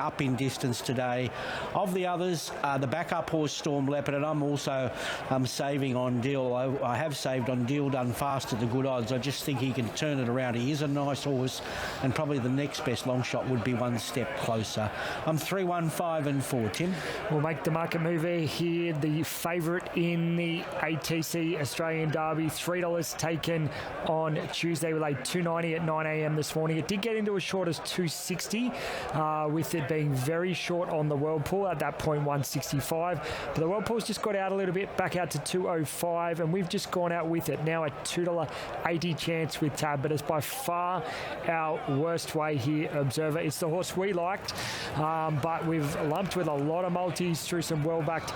up in distance today. Of the others, the backup horse Storm Leopard, and I'm also saving on Deal. I have saved on Deal Done Fast at the good odds. I just think he can turn it around. He is a nice horse, and probably the next best long shot would be One Step Closer. I'm 3, 1, 5 and 4, Tim. We'll make the market mover here. The favourite in the ATC Australian Derby, $3 taken on Tuesday. We laid $2.90 at 9 a.m. this morning. It did get into as short as $2.60, with it being very short on the Whirlpool at that point, $1.65. But the Whirlpool's just got out a little bit, back out to $2.05, and we've just gone out with it. Now a $2.80 chance with Tab, but it's by far our worst way here, Observer. It's the horse we liked, but we've lumped with a lot of multis through some well-backed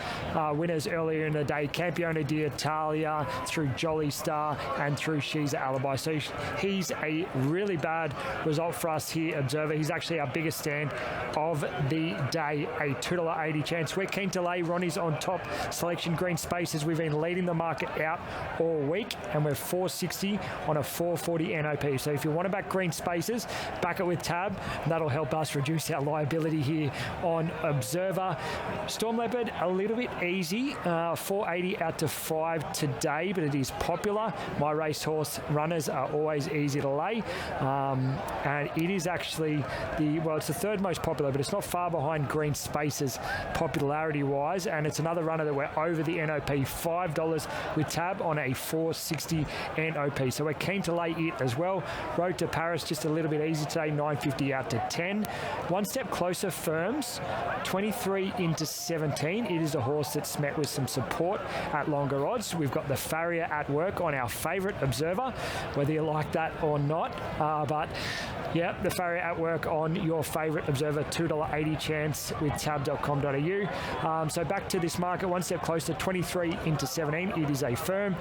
winners earlier in the day. Campione d'Italia, through Jolly Star, and through She's Alibi. So he's a really bad result for us here, Observer. He's actually our biggest stand of the day, a $2.80 chance. We're keen to lay. Ronnie's on top. Selection Green Spaces. We've been leading the market out all week, and we're $4.60 on a $4.40 NOP. So if you want to back Green Spaces, back it with Tab. That'll help us reduce our liability here on Observer. Storm Leopard, a little bit easy. $4.80 out to $5 today, but it is popular. My racehorse runners are always easy to lay. And it is actually it's the third most popular, but it's not far behind Green Spaces popularity-wise. And it's another runner that we're over the NOP, $5 with Tab on a $4.60 NOP. So we're keen to lay it as well. Road to Paris, just a little bit easy today, $9.50 out to 10. One Step Closer firms, 23 into 17. It is a horse that's met with some support at longer odds. We've got the Farrier at work on our favourite Observer, whether you like that or not. But yeah, the Farrier at work on your favourite Observer, $2.80 chance with tab.com.au. So back to this market, One Step Closer, 23 into 17. It is a firm.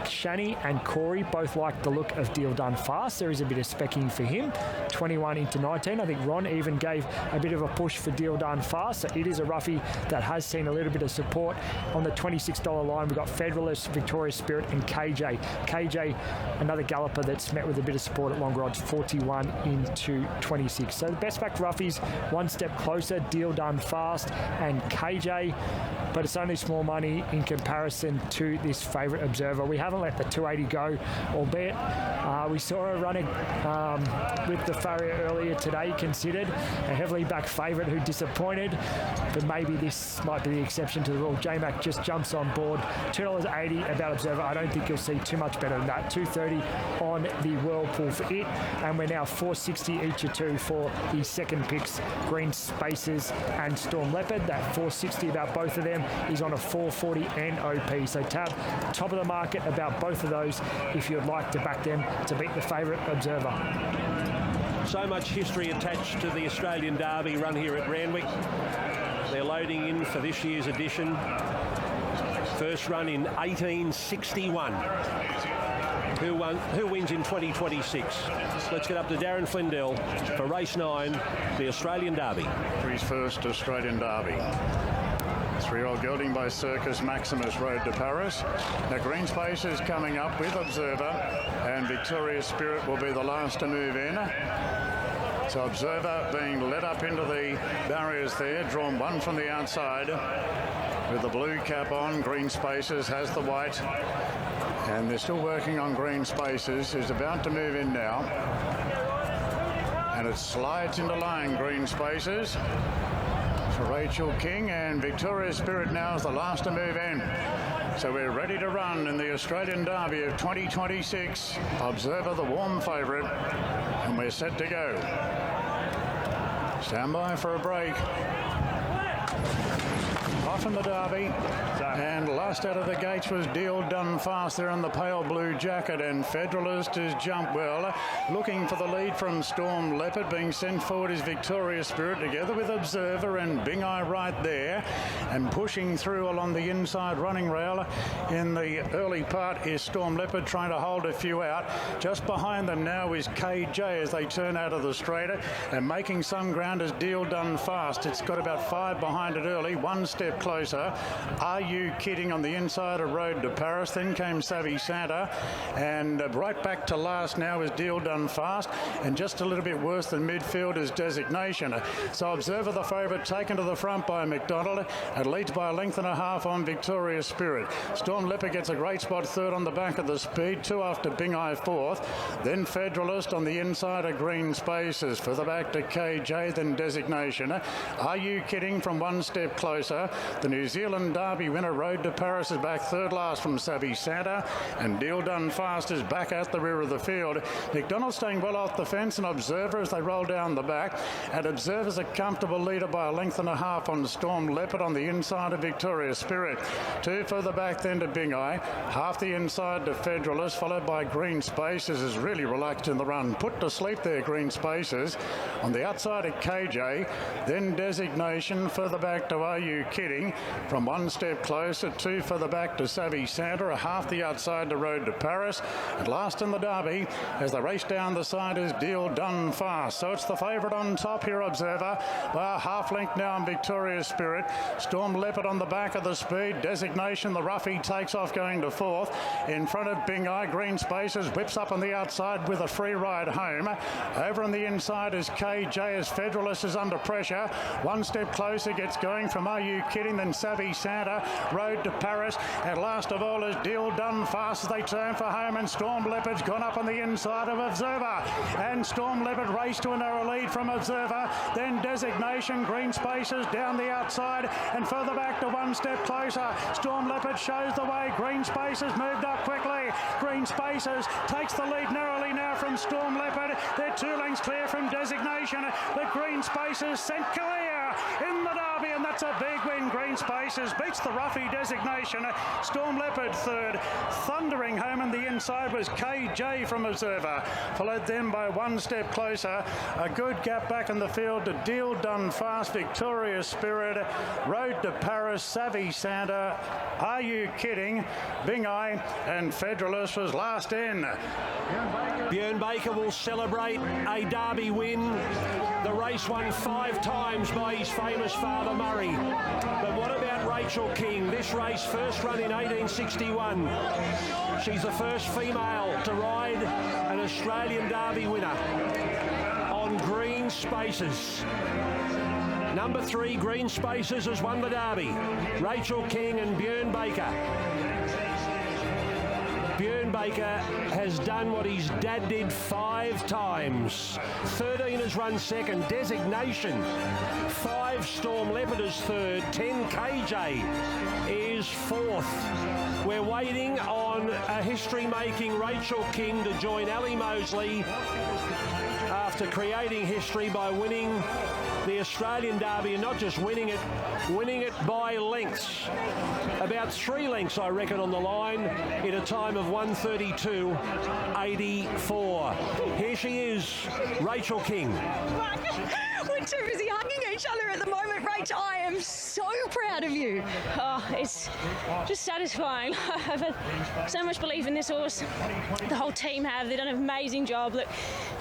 Shani and Corey both like the look of Deal Done Fast. There is a bit of specking for him, 21 into 19. I think Ron even gave a bit of a push for Deal Done Fast. So it is a roughie that has seen a little bit of support. On the $26 line, we've got Federalist, Victoria's Spirit, and KJ. KJ, another galloper that's met with a bit of support at longer odds, 41 into 26. So the best back roughies, One Step Closer, Deal Done Fast, and KJ. But it's only small money in comparison to this favourite Observer. We haven't let the 280 go, albeit we saw a running with the Farrier earlier today, considered a heavily backed favourite who disappointed, but maybe this might be the exception to the rule. J-Mac just jumps on board, $2.80 about Observer. I don't think you'll see too much better than that. $2.30 on the Whirlpool for it, and we're now $4.60 each or two for the second picks, Green Spaces and Storm Leopard. That $4.60 about both of them is on a $4.40 NOP. So Tab, top of the market about both of those if you'd like to back them to beat the favourite Observer. So much history attached to the Australian Derby run here at Randwick. They're loading in for this year's edition. First run in 1861. Who wins in 2026? Let's get up to Darren Flindell for race 9, the Australian Derby. For his first Australian Derby. 3-year-old gelding by Circus Maximus, Road to Paris. Now Green Space is coming up with Observer, and Victoria's Spirit will be the last to move in. So Observer being led up into the barriers there, drawn one from the outside with the blue cap on. Green Spaces has the white, and they're still working on Green Spaces, who's about to move in now. And it slides into line, Green Spaces, for Rachel King, and Victoria's Spirit now is the last to move in. So we're ready to run in the Australian Derby of 2026. Observer, the warm favourite, and we're set to go. Stand by for a break. Off in the Derby, and last out of the gates was Deal Done Fast there in the pale blue jacket, and Federalist has jumped well, looking for the lead from Storm Leopard. Being sent forward is Victoria's Spirit together with Observer and Bing Eye right there, and pushing through along the inside running rail in the early part is Storm Leopard, trying to hold a few out. Just behind them now is KJ as they turn out of the straighter, and making some ground is Deal Done Fast. It's got about 5 behind it early. One Step step closer. Are You Kidding on the inside of Road to Paris? Then came Savvy Santa, and right back to last now is Deal Done Fast, and just a little bit worse than midfield is Designation. So Observer, the favourite, taken to the front by McDonald, and leads by a length and a half on Victoria's Spirit. Storm Leopard gets a great spot third on the back of the speed, 2 after Bing Eye fourth, then Federalist on the inside of Green Spaces, further back to KJ, then Designation. Are You Kidding from one step closer? The New Zealand Derby winner Road to Paris is back third last from Savvy Santa, and Deal Done Fast is back at the rear of the field. McDonald staying well off the fence, and Observer as they roll down the back, and Observer's a comfortable leader by a length and a half on Storm Leopard on the inside of Victoria's Spirit. 2 further back then to Bing Eye, half the inside to Federalist, followed by Green Spaces is really relaxed in the run. Put to sleep there, Green Spaces. On the outside of KJ, then Designation, further back to Are You Kidding? From one step closer, 2 further back to Savvy Santa, a half the outside to Road to Paris. And last in the Derby, as they race down the side, is Deal Done Fast. So it's the favourite on top here, Observer, by a half length now in Victoria's Spirit. Storm Leopard on the back of the speed. Designation, the roughie, takes off going to fourth. In front of Bing Eye, Green Spaces whips up on the outside with a free ride home. Over on the inside is KJ as Federalist is under pressure. One step closer, gets going from Are You Kidding? Then Savvy Santa, Road to Paris. And last of all is Deal Done Fast as they turn for home, and Storm Leopard's gone up on the inside of Observer. And Storm Leopard raced to a narrow lead from Observer. Then Designation, Green Spaces down the outside and further back to one step closer. Storm Leopard shows the way. Green Spaces moved up quickly. Green Spaces takes the lead narrowly now from Storm Leopard. They're 2 lengths clear from Designation. The Green Spaces sent clear in the Derby, and that's a big win. Green Spaces beats the roughie Designation. Storm Leopard third. Thundering home on the inside was KJ from Observer, followed then by one step closer. A good gap back in the field to Deal Done Fast, Victoria's Spirit, Road to Paris, Savvy Santa, Are You Kidding? Bing Eye, and Federalist was last in. Björn Baker will celebrate a Derby win. The race won 5 times by his famous father Murray. But what about Rachel King? This race first run in 1861. She's the first female to ride an Australian Derby winner on Green Spaces. Number 3, Green Spaces, has won the Derby. Rachel King and Björn Baker. Björn Baker has done what his dad did 5 times. 13 has run second. Designation. 5 Storm Leopard is third. 10 KJ is fourth. We're waiting on a history-making Rachel King to join Ali Mosley after creating history by winning the Australian Derby, and not just winning it by lengths. About 3 lengths, I reckon, on the line in a time of 1:32.84. Here she is, Rachel King. We're too busy hugging each other at the moment, Rach. I am so proud of you. Oh, it's just satisfying. I've had so much belief in this horse. The whole team have. They've done an amazing job. Look,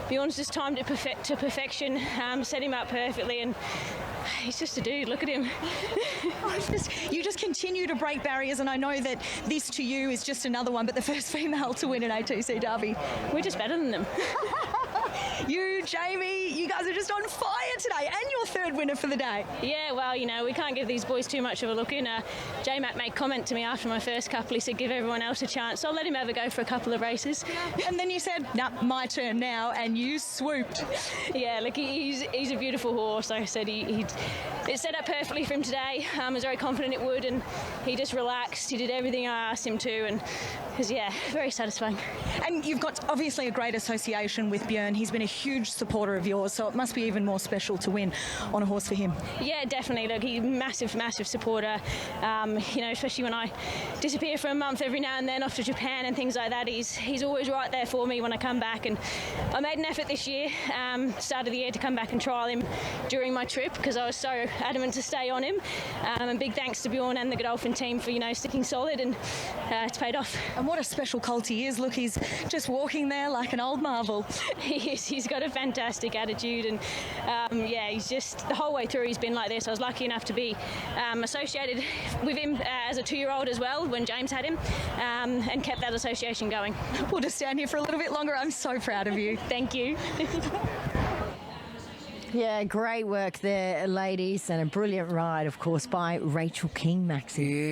Bjorn's just timed it to perfection, set him up perfectly, and he's just a dude. Look at him. You just continue to break barriers, and I know that this to you is just another one, but the first female to win an ATC Derby. We're just better than them. You, Jamie, you guys are just on fire today, and your third winner for the day. Yeah, well, you know, we can't give these boys too much of a look in. J-Mac made comment to me after my first couple. He said, give everyone else a chance. So I'll let him have a go for a couple of races. And then you said, nah, my turn now, and you swooped. Yeah, look, he's a beautiful horse. Like I said, it set up perfectly for him today. I was very confident it would, and he just relaxed. He did everything I asked him to, and it was, yeah, very satisfying. And you've got obviously a great association with Björn. He's been a huge supporter of yours, so it must be even more special to win on a horse for him. Yeah, definitely. Look, he's a massive supporter. You know, especially when I disappear for a month every now and then off to Japan and things like that. He's always right there for me when I come back, and I made an effort this year, start of the year, to come back and trial him during my trip because I was so adamant to stay on him. And big thanks to Bjorn and the Godolphin team for, you know, sticking solid, and it's paid off. And what a special colt he is. Look, he's just walking there like an old marvel. He is. He's got a fantastic attitude, and yeah, he's just the whole way through he's been like this. I was lucky enough to be associated with him as a 2-year-old as well when James had him, and kept that association going. We'll just stand here for a little bit longer. I'm so proud of you. Thank you. Yeah, great work there, ladies, and a brilliant ride, of course, by Rachel King, Maxie.